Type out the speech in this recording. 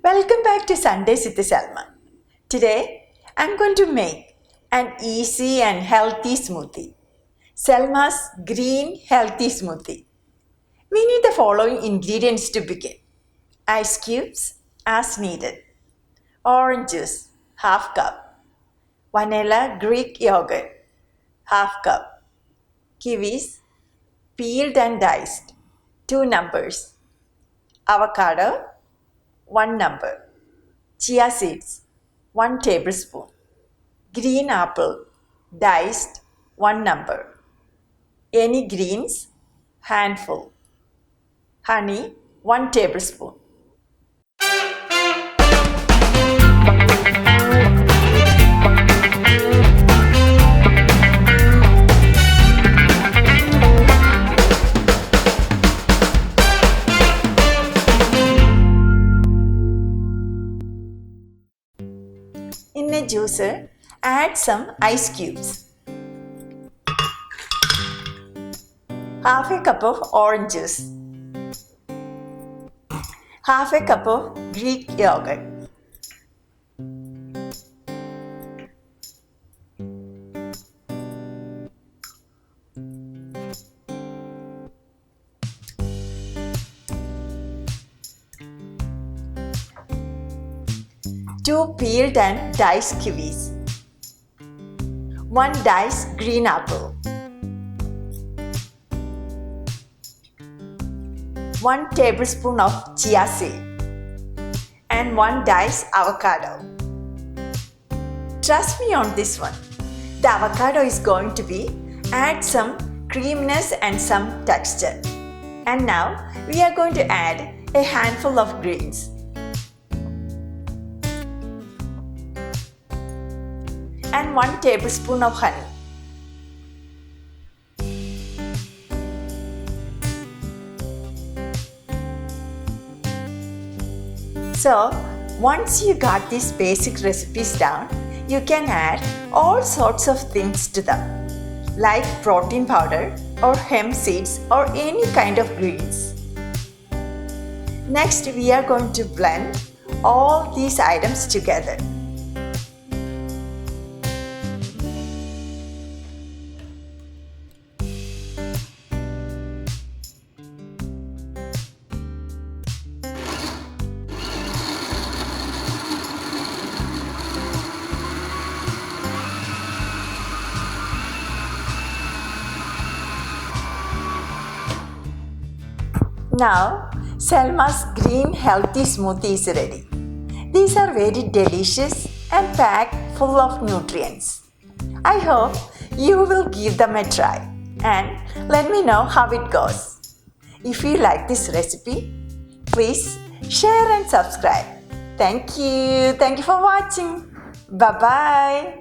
Welcome back to Sundays with Selma. Today, I'm going to make an easy and healthy smoothie. Selma's green healthy smoothie. We need the following ingredients to begin. Ice cubes as needed. Orange juice, half cup. Vanilla Greek yogurt, half cup. Kiwis, peeled and diced, 2 numbers. Avocado, 1 number. Chia seeds, 1 tablespoon. Green apple, diced, 1 number. Any greens, handful. Honey, 1 tablespoon. In a juicer, add some ice cubes. Half a cup of orange juice. Half a cup of Greek yogurt. Two peeled and diced kiwis. 1 diced green apple. 1 tablespoon of chia seed. And 1 diced avocado. Trust me on this one. The avocado is going to add some creaminess and some texture. And now we are going to add a handful of greens. And 1 tablespoon of honey. So, once you got these basic recipes down, you can add all sorts of things to them, like protein powder or hemp seeds or any kind of greens. Next, we are going to blend all these items together. Now, Selma's green healthy smoothie is ready. These are very delicious and packed full of nutrients. I hope you will give them a try and let me know how it goes. If you like this recipe, please share and subscribe. Thank you. Thank you for watching. Bye-bye.